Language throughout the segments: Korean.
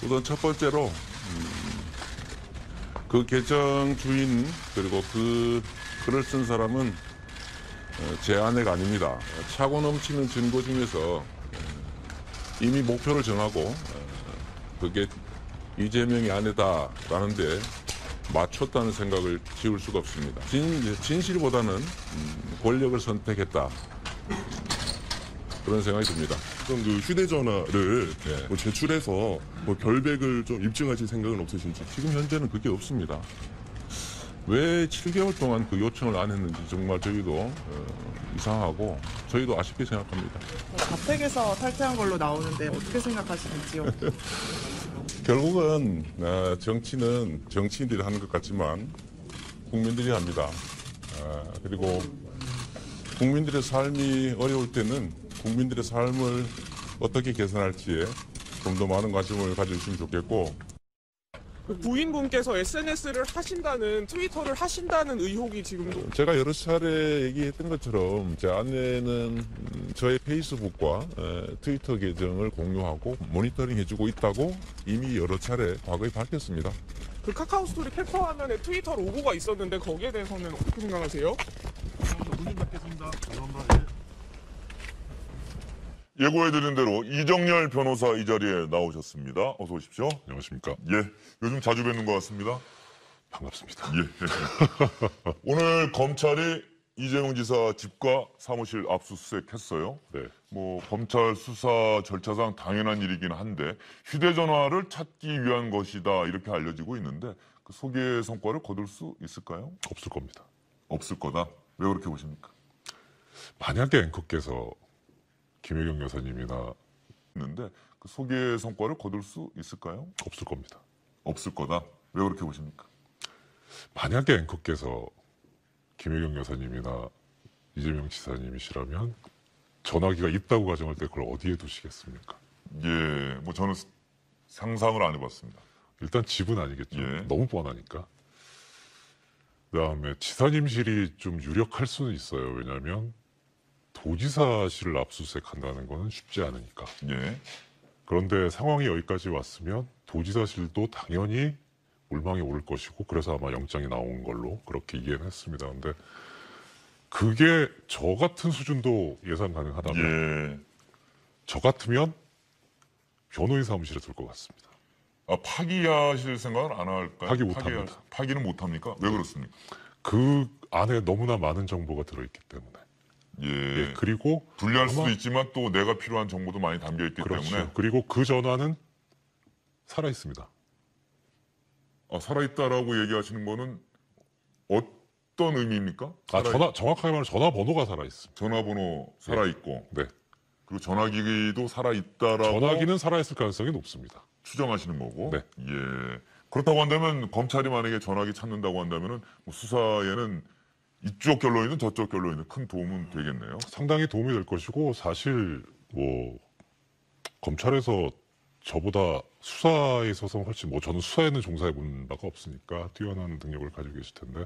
우선 첫 번째로 그 계정 주인 그리고 그 글을 쓴 사람은 제 아내가 아닙니다. 차고 넘치는 증거 중에서 이미 목표를 정하고 그게 이재명이 아내다라는데 맞췄다는 생각을 지울 수가 없습니다. 진실보다는 권력을 선택했다. 그런 생각이 듭니다. 그럼 그 휴대전화를 네. 뭐 제출해서 뭐 결백을 좀 입증하실 생각은 없으신지? 지금 현재는 그게 없습니다. 왜 7개월 동안 그 요청을 안 했는지 정말 저희도 이상하고 저희도 아쉽게 생각합니다. 자택에서 탈퇴한 걸로 나오는데 어떻게 생각하시는지요? 결국은 정치는 정치인들이 하는 것 같지만 국민들이 합니다. 그리고 국민들의 삶이 어려울 때는 국민들의 삶을 어떻게 개선할지에 좀 더 많은 관심을 가져주시면 좋겠고, 부인분께서 SNS를 하신다는, 트위터를 하신다는 의혹이 지금도. 제가 여러 차례 얘기했던 것처럼 제 아내는 저의 페이스북과 트위터 계정을 공유하고 모니터링 해주고 있다고 이미 여러 차례 과거에 밝혔습니다. 그 카카오 스토리 캡처 화면에 트위터 로고가 있었는데 거기에 대해서는 어떻게 생각하세요? 문좀 닫겠습니다. 죄송합니다. 예고해드린 대로 이정열 변호사 이 자리에 나오셨습니다. 어서 오십시오. 안녕하십니까? 예, 요즘 자주 뵙는 것 같습니다. 반갑습니다. 예. 오늘 검찰이 이재명 지사 집과 사무실 압수수색했어요. 네. 뭐 검찰 수사 절차상 당연한 일이긴 한데 휴대전화를 찾기 위한 것이다 이렇게 알려지고 있는데 그 소개 성과를 거둘 수 있을까요? 없을 겁니다. 없을 거다. 왜 그렇게 보십니까? 만약에 앵커께서 김혜경 여사님이나 있는데 그 소개 성과를 거둘 수 있을까요? 없을 겁니다. 없을 거다. 왜 그렇게 보십니까? 만약에 앵커께서 김혜경 여사님이나 이재명 지사님이시라면 전화기가 있다고 가정할 때 그걸 어디에 두시겠습니까? 예, 뭐 저는 상상을 안 해봤습니다. 일단 집은 아니겠죠. 예. 너무 뻔하니까. 그다음에 지사님실이 좀 유력할 수는 있어요. 왜냐하면 도지사실을 압수수색한다는 거는 쉽지 않으니까. 예, 그런데 상황이 여기까지 왔으면 도지사실도 당연히 물망에 오를 것이고 그래서 아마 영장이 나온 걸로 그렇게 이해는 했습니다. 근데 그게 저 같은 수준도 예상 가능하다면 예. 저 같으면 변호인 사무실에 둘 것 같습니다. 아, 파기하실 생각은 안 할까요? 파기 못합니다. 파기는 못합니까? 왜 그렇습니까? 그 안에 너무나 많은 정보가 들어있기 때문에. 예. 예, 그리고 분리할 아마- 수도 있지만 또 내가 필요한 정보도 많이 담겨 있기 그렇죠. 때문에 그리고 그 전화는 살아 있습니다. 살아있다라고 얘기하시는 거는 어떤 의미입니까? 정확하게 말하면 전화번호가 살아 있습니다. 전화번호 살아있고 네. 그리고 전화기도 살아있다라고 전화기는 살아 있을 가능성이 높습니다. 추정하시는 거고. 네. 예. 그렇다고 한다면 검찰이 만약에 전화기 찾는다고 한다면은 뭐 수사에는 이쪽 결론이든 저쪽 결론이든 큰 도움은 되겠네요. 상당히 도움이 될 것이고 사실 뭐 검찰에서 저보다 수사에 있어서 훨씬 저는 수사에는 종사해 본 바가 없으니까 뛰어난 능력을 가지고 계실 텐데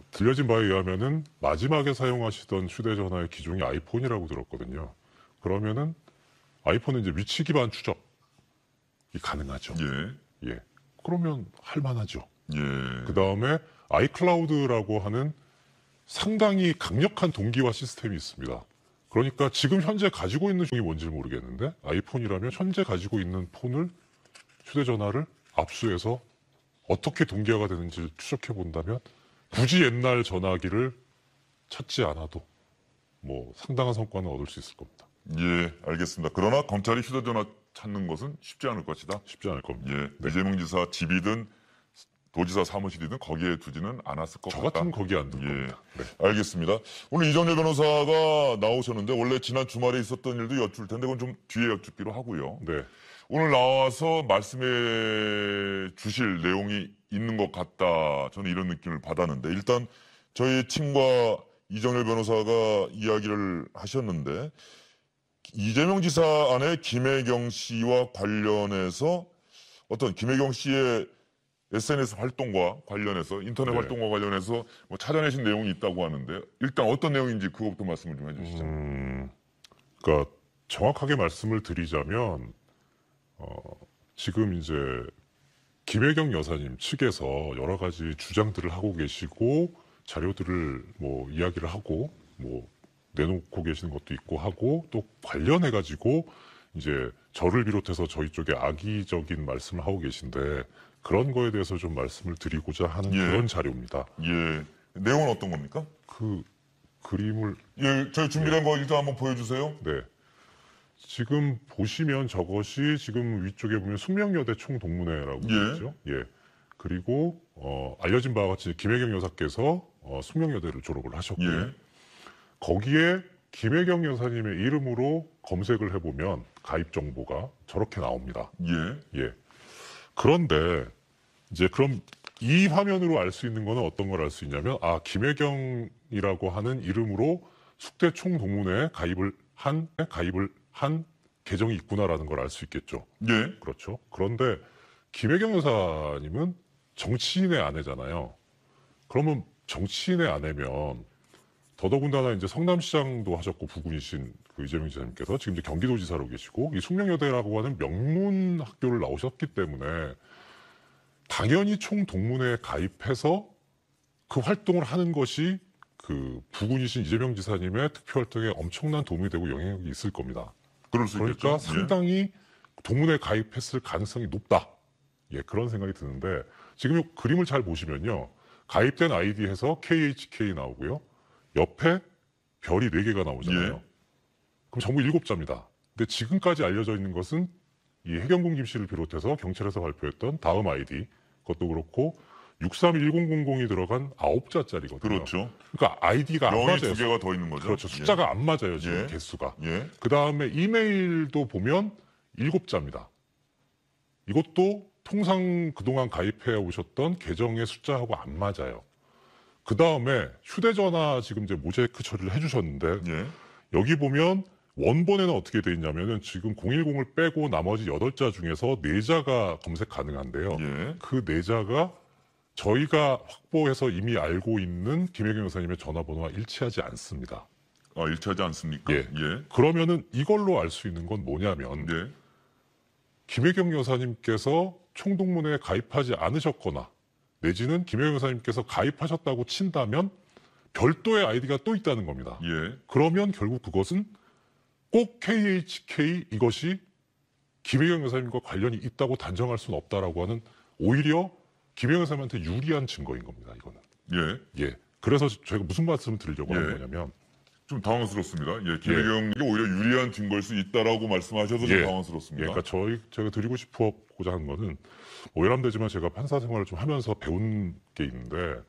들려진 바에 의하면은 마지막에 사용하시던 휴대전화의 기종이 아이폰이라고 들었거든요. 그러면은 아이폰은 이제 위치 기반 추적이 가능하죠. 예. 예. 그러면 할만하죠. 예. 그 다음에 아이클라우드라고 하는 상당히 강력한 동기화 시스템이 있습니다. 그러니까 지금 현재 가지고 있는 중이 뭔지 모르겠는데 아이폰이라면 현재 가지고 있는 폰을 휴대전화를 압수해서 어떻게 동기화가 되는지를 추적해 본다면 굳이 옛날 전화기를 찾지 않아도 뭐 상당한 성과는 얻을 수 있을 겁니다. 예, 알겠습니다. 그러나 검찰이 휴대전화 찾는 것은 쉽지 않을 것이다. 쉽지 않을 겁니다. 예, 네. 이재명 지사 집이든 도지사 사무실이든 거기에 두지는 않았을 것 저 같다. 같으면 거기 안 둘 예, 겁니다. 네. 알겠습니다. 오늘 이정열 변호사가 나오셨는데 원래 지난 주말에 있었던 일도 여쭐 텐데 그건 좀 뒤에 여쭙기로 하고요. 네. 오늘 나와서 말씀해 주실 내용이 있는 것 같다. 저는 이런 느낌을 받았는데 일단 저희 팀과 이정열 변호사가 이야기를 하셨는데 이재명 지사 아내 김혜경 씨와 관련해서 어떤 김혜경 씨의 SNS 활동과 관련해서 인터넷 네. 활동과 관련해서 뭐 찾아내신 내용이 있다고 하는데 일단 어떤 내용인지 그것부터 말씀을 좀 해주시죠. 그러니까 정확하게 말씀을 드리자면 지금 이제 김혜경 여사님 측에서 여러 가지 주장들을 하고 계시고 자료들을 뭐 이야기를 하고 뭐 내놓고 계시는 것도 있고 하고 또 관련해 가지고 이제 저를 비롯해서 저희 쪽에 악의적인 말씀을 하고 계신데 그런 거에 대해서 좀 말씀을 드리고자 하는 예. 그런 자료입니다. 예. 내용은 어떤 겁니까? 그 그림을 예, 저희 준비된 거 일단 한번 보여주세요. 네. 지금 보시면 저것이 지금 위쪽에 보면 숙명여대 총동문회라고 예. 되어 있죠. 예. 그리고 알려진 바와 같이 김혜경 여사께서 숙명여대를 졸업을 하셨고요. 예. 거기에 김혜경 여사님의 이름으로 검색을 해보면 가입 정보가 저렇게 나옵니다. 예. 예. 그런데 이제 그럼 이 화면으로 알 수 있는 거는 어떤 걸 알 수 있냐면 김혜경이라고 하는 이름으로 숙대 총동문회에 가입을 한 계정이 있구나라는 걸 알 수 있겠죠. 예. 그렇죠. 그런데 김혜경 여사님은 정치인의 아내잖아요. 그러면 정치인의 아내면 더더군다나 이제 성남시장도 하셨고 부군이신 그 이재명 지사님께서 지금 이제 경기도지사로 계시고 이 숙명여대라고 하는 명문 학교를 나오셨기 때문에 당연히 총동문회에 가입해서 그 활동을 하는 것이 그 부군이신 이재명 지사님의 투표 활동에 엄청난 도움이 되고 영향력이 있을 겁니다. 그럴 수 그러니까 있겠죠. 상당히 동문회에 가입했을 가능성이 높다. 예, 그런 생각이 드는데 지금 이 그림을 잘 보시면요. 가입된 아이디에서 KHK 나오고요. 옆에 별이 4개가 나오잖아요. 예. 그럼 전부 7자입니다. 근데 지금까지 알려져 있는 것은 이 해경군 김 씨를 비롯해서 경찰에서 발표했던 다음 아이디 그것도 그렇고 631000이 들어간 9자짜리거든요. 그렇죠. 그러니까 아이디가 안 0이 맞아요. 2개가 더 있는 거죠. 그렇죠. 숫자가 안 맞아요. 지금 예. 개수가. 예. 그 다음에 이메일도 보면 7자입니다. 이것도 통상 그동안 가입해 오셨던 계정의 숫자하고 안 맞아요. 그 다음에 휴대전화 지금 이제 모자이크 처리를 해주셨는데 예. 여기 보면 원본에는 어떻게 돼 있냐면은 지금 010을 빼고 나머지 8자 중에서 4자가 검색 가능한데요. 예. 그 4자가 저희가 확보해서 이미 알고 있는 김혜경 여사님의 전화번호와 일치하지 않습니다. 아, 일치하지 않습니까? 예. 예. 그러면은 이걸로 알 수 있는 건 뭐냐면 예. 김혜경 여사님께서 총동문회에 가입하지 않으셨거나 내지는 김혜경 여사님께서 가입하셨다고 친다면 별도의 아이디가 또 있다는 겁니다. 예. 그러면 결국 그것은 꼭 KHK 이것이 김혜경 여사님과 관련이 있다고 단정할 수는 없다라고 하는 오히려 김혜경 여사님한테 유리한 증거인 겁니다. 이거는. 예. 예. 그래서 제가 무슨 말씀을 드리려고 예. 하는 거냐면 좀 당황스럽습니다. 예. 김혜경이 오히려 유리한 증거일 수 있다라고 말씀하셔서 좀 예. 당황스럽습니다. 예, 그러니까 제가 드리고 싶어고자 하는 거는 뭐 외람되지만 제가 판사 생활을 좀 하면서 배운 게 있는데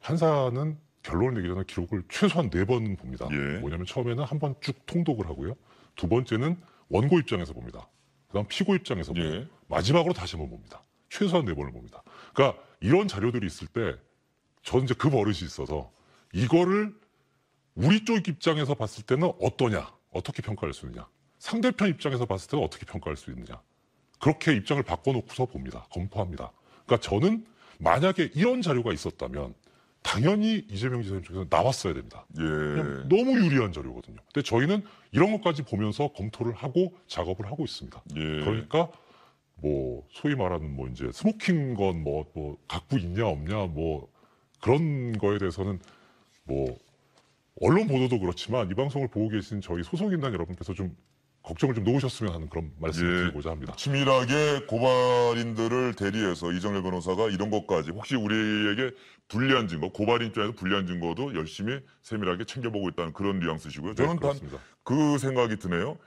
판사는 결론을 내기 전에 기록을 최소한 4번 봅니다. 예. 뭐냐면 처음에는 한 번 쭉 통독을 하고요. 두 번째는 원고 입장에서 봅니다. 그다음 피고 입장에서 보고 예. 마지막으로 다시 한번 봅니다. 최소한 4번을 봅니다. 그러니까 이런 자료들이 있을 때 저는 이제 그 버릇이 있어서 이거를 우리 쪽 입장에서 봤을 때는 어떠냐, 어떻게 평가할 수 있느냐, 상대편 입장에서 봤을 때는 어떻게 평가할 수 있느냐, 그렇게 입장을 바꿔놓고서 봅니다. 검토합니다. 그러니까 저는 만약에 이런 자료가 있었다면 당연히 이재명 지사님 쪽에서 나왔어야 됩니다. 예. 그냥 너무 유리한 자료거든요. 근데 저희는 이런 것까지 보면서 검토를 하고 작업을 하고 있습니다. 예. 그러니까 뭐 소위 말하는 뭐 이제 스모킹건 뭐 갖고 있냐 없냐 뭐 그런 거에 대해서는 뭐 언론 보도도 그렇지만 이 방송을 보고 계신 저희 소속인단 여러분께서 좀 걱정을 좀 놓으셨으면 하는 그런 말씀을 예. 드리고자 합니다. 치밀하게 고발인들을 대리해서 이정렬 변호사가 이런 것까지 혹시 우리에게 불리한 증거, 고발 입장에서 불리한 증거도 열심히 세밀하게 챙겨보고 있다는 그런 뉘앙스시고요. 저는 단 그렇습니다. 그 생각이 드네요.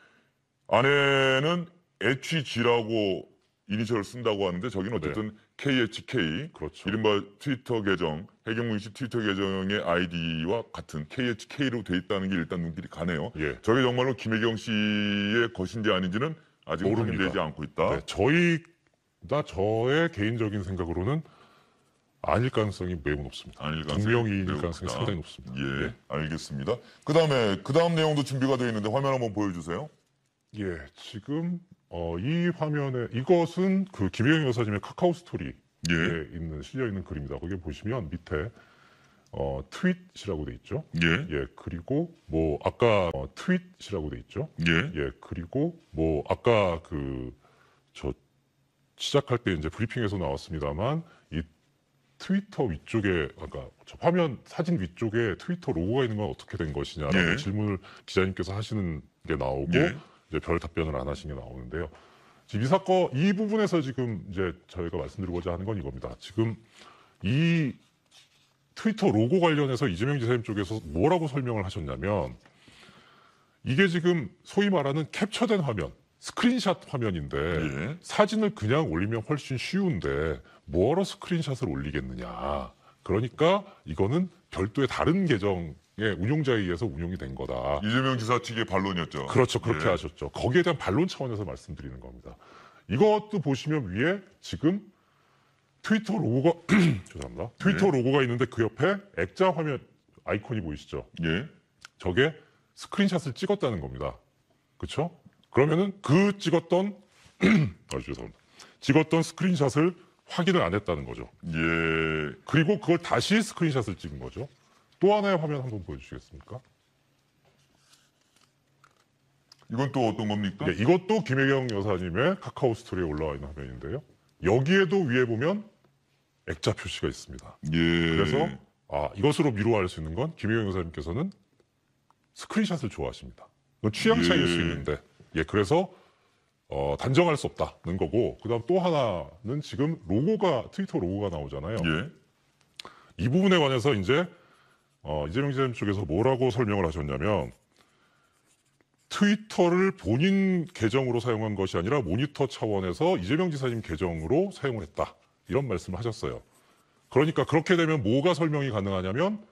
아내는 HG라고 이니셜을 쓴다고 하는데 저기는 어쨌든 KHK, 그렇죠. 이른바 트위터 계정, 해경문 씨 트위터 계정의 아이디와 같은 KHK로 돼 있다는 게 일단 눈길이 가네요. 예. 저게 정말로 김혜경 씨의 것인지 아닌지는 아직 모릅니다. 확인되지 않고 있다. 네, 저의 개인적인 생각으로는 아닐 가능성이 매우 높습니다. 아닐 가능성이 분명히일 매우 가능성이 크다. 상당히 높습니다. 예, 네. 알겠습니다. 그다음 내용도 준비가 되어 있는데 화면 한번 보여주세요. 예, 지금 이 화면에 이것은 그 김혜경 여사님의 카카오 스토리에 예, 실려 있는 글입니다. 거기 보시면 밑에 트윗이라고 돼 있죠. 예, 예, 그리고 뭐 아까 트윗이라고 돼 있죠. 예, 예, 그리고 뭐 아까 시작할 때 이제 브리핑에서 나왔습니다만 이 트위터 위쪽에 아까 저 화면 사진 위쪽에 트위터 로고가 있는 건 어떻게 된 것이냐라고 예. 질문을 기자님께서 하시는 게 나오고 예. 이제 별 답변을 안 하신 게 나오는데요. 지금 이 사건 이 부분에서 지금 이제 저희가 말씀드리고자 하는 건 이겁니다. 지금 이 트위터 로고 관련해서 이재명 지사님 쪽에서 뭐라고 설명을 하셨냐면 이게 지금 소위 말하는 캡처된 화면, 스크린샷 화면인데 예. 사진을 그냥 올리면 훨씬 쉬운데 뭐하러 스크린샷을 올리겠느냐. 그러니까 이거는 별도의 다른 계정의 운용자에 의해서 운용이 된 거다. 이재명 지사 측의 반론이었죠. 그렇죠. 그렇게 예. 하셨죠. 거기에 대한 반론 차원에서 말씀드리는 겁니다. 이것도 보시면 위에 지금 트위터 로고가 죄송합니다. 트위터 로고가 있는데 그 옆에 액자 화면 아이콘이 보이시죠? 예. 저게 스크린샷을 찍었다는 겁니다. 그렇죠? 그러면은 그 찍었던 죄송합니다. 찍었던 스크린샷을 확인을 안 했다는 거죠. 예. 그리고 그걸 다시 스크린샷을 찍은 거죠. 또 하나의 화면 한번 보여주시겠습니까? 이건 또 어떤 겁니까? 네, 이것도 김혜경 여사님의 카카오 스토리에 올라와 있는 화면인데요. 여기에도 위에 보면 액자 표시가 있습니다. 예. 그래서 이것으로 미루할 수 있는 건 김혜경 여사님께서는 스크린샷을 좋아하십니다. 이건 취향 차이일 수 있는데, 그래서 단정할 수 없다는 거고, 그다음 또 하나는 지금 트위터 로고가 나오잖아요. 예. 이 부분에 관해서 이제 이재명 지사님 쪽에서 뭐라고 설명을 하셨냐면 트위터를 본인 계정으로 사용한 것이 아니라 모니터 차원에서 이재명 지사님 계정으로 사용을 했다. 이런 말씀을 하셨어요. 그러니까 그렇게 되면 뭐가 설명이 가능하냐면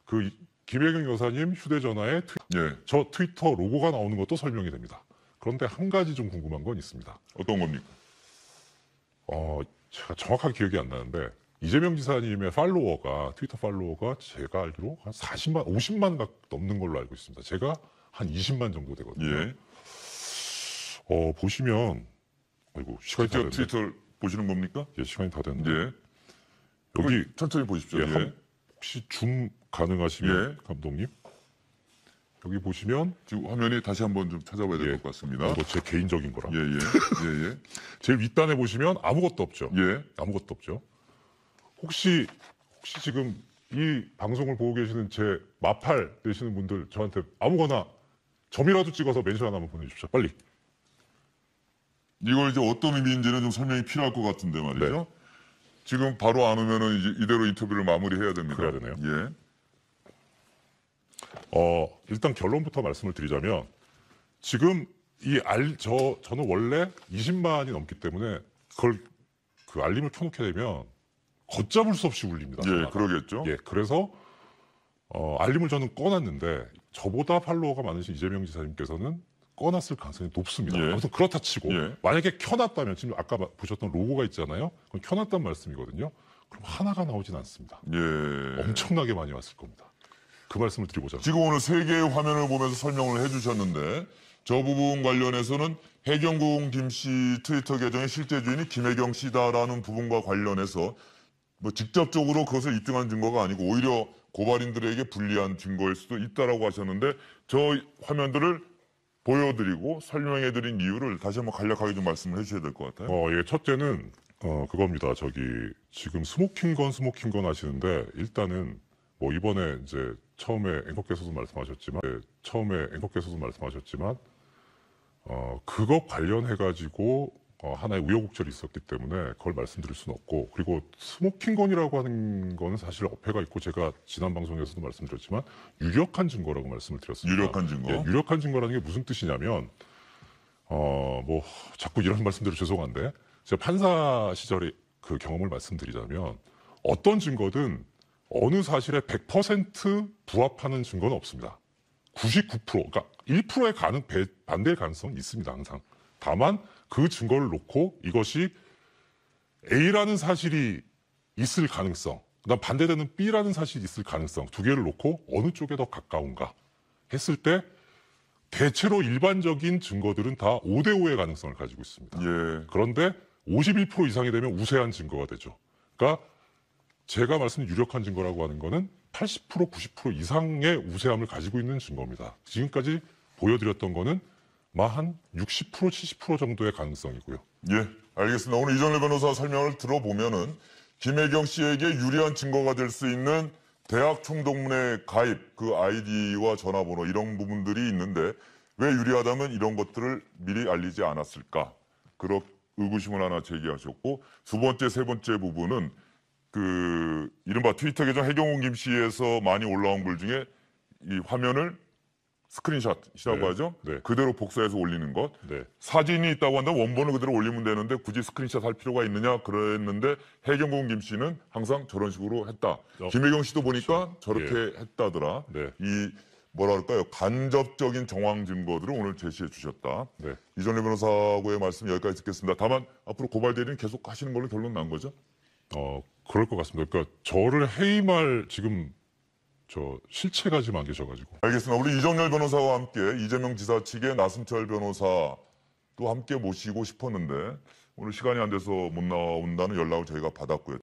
그 김혜경 여사님 휴대전화에 예. 저 트위터 로고가 나오는 것도 설명이 됩니다. 그런데 한 가지 좀 궁금한 건 있습니다. 어떤 겁니까? 제가 정확하게 기억이 안 나는데 이재명 지사님의 트위터 팔로워가 제가 알기로 한 40만, 50만 넘는 걸로 알고 있습니다. 제가 한 20만 정도 되거든요. 예. 보시면 시간이 다 직접 됐는데. 트위터를 보시는 겁니까? 시간이 다 됐는데. 예. 여기 천천히 보십시오. 예. 혹시 줌 가능하시면 예. 감독님 여기 보시면 지금 화면이 다시 한번 좀 찾아봐야 될 것 같습니다. 이거 제 개인적인 거라. 예, 예. 예, 제일 윗단에 보시면 아무것도 없죠. 예. 예. 아무것도 없죠. 혹시 지금 이 방송을 보고 계시는 제 마팔 되시는 분들 저한테 아무거나 점이라도 찍어서 멘션 하나만 보내주십시오. 빨리. 이걸 이제 어떤 의미인지는 좀 설명이 필요할 것 같은데 말이죠. 네. 지금 바로 안 오면은 이제 이대로 인터뷰를 마무리해야 됩니다. 그래야 되네요. 예. 일단 결론부터 말씀을 드리자면 지금 저는 원래 20만이 넘기 때문에 그걸 그 알림을 켜놓게 되면 걷잡을 수 없이 울립니다. 예, 전화가. 그러겠죠. 그래서 알림을 저는 꺼놨는데 저보다 팔로워가 많으신 이재명 지사님께서는 꺼놨을 가능성이 높습니다. 예. 아무튼 그렇다 치고 예. 만약에 켜놨다면 지금 아까 보셨던 로고가 있잖아요. 그럼 켜놨단 말씀이거든요. 그럼 하나가 나오진 않습니다. 예. 엄청나게 많이 왔을 겁니다. 그 말씀을 드리고자 합니다. 지금 오늘 세 개의 화면을 보면서 설명을 해주셨는데 저 부분 관련해서는 해경궁 김씨 트위터 계정의 실제 주인이 김혜경 씨다라는 부분과 관련해서 뭐 직접적으로 그것을 입증한 증거가 아니고 오히려 고발인들에게 불리한 증거일 수도 있다라고 하셨는데 저 화면들을 보여드리고 설명해드린 이유를 다시 한번 간략하게 좀 말씀을 해주셔야 될 것 같아요. 첫째는 그겁니다. 지금 스모킹 건 하시는데 일단은 뭐 이번에 이제 처음에 앵커께서도 말씀하셨지만 그거 관련해 가지고 하나의 우여곡절이 있었기 때문에 그걸 말씀드릴 수는 없고, 그리고 스모킹건이라고 하는 거는 사실 어폐가 있고 제가 지난 방송에서도 말씀드렸지만 유력한 증거라고 말씀을 드렸습니다. 유력한 증거. 유력한 증거라는 게 무슨 뜻이냐면 뭐 자꾸 이런 말씀드려 죄송한데 제가 판사 시절의 그 경험을 말씀드리자면 어떤 증거든 어느 사실에 100% 부합하는 증거는 없습니다. 99%, 그러니까 1%의 반대의 가능성이 있습니다, 항상. 다만 그 증거를 놓고 이것이 A라는 사실이 있을 가능성, 그다음 반대되는 B라는 사실이 있을 가능성 두 개를 놓고 어느 쪽에 더 가까운가 했을 때 대체로 일반적인 증거들은 다 5대5의 가능성을 가지고 있습니다. 예. 그런데 51% 이상이 되면 우세한 증거가 되죠. 그러니까 제가 말씀드린 유력한 증거라고 하는 거는 80%, 90% 이상의 우세함을 가지고 있는 증거입니다. 지금까지 보여드렸던 거는 한 60%, 70% 정도의 가능성이고요. 예, 알겠습니다. 오늘 이정렬 변호사 설명을 들어보면은 김혜경 씨에게 유리한 증거가 될 수 있는 대학 총동문회 가입, 그 아이디와 전화번호 이런 부분들이 있는데 왜 유리하다면 이런 것들을 미리 알리지 않았을까? 그런 의구심을 하나 제기하셨고, 두 번째, 세 번째 부분은 그 이른바 트위터 계정 해경훈 김 씨에서 많이 올라온 글 중에 이 화면을 스크린샷이라고 네, 하죠. 네. 그대로 복사해서 올리는 것. 네. 사진이 있다고 한다면 원본을 그대로 올리면 되는데 굳이 스크린샷 할 필요가 있느냐 그랬는데 해경훈 김 씨는 항상 저런 식으로 했다. 김혜경 씨도 보니까 저렇게 했다더라. 네. 이 뭐랄까요, 간접적인 정황 증거들을 오늘 제시해 주셨다. 네. 이정렬 변호사하고의 말씀 여기까지 듣겠습니다. 다만 앞으로 고발 대리는 계속 하시는 걸로 결론 난 거죠? 그럴 것 같습니다. 그러니까 저를 해임할 지금 저 실체가 지금 안 계셔가지고. 알겠습니다. 우리 이정렬 변호사와 함께 이재명 지사 측의 나승철 변호사도 함께 모시고 싶었는데 오늘 시간이 안 돼서 못 나온다는 연락을 저희가 받았고요.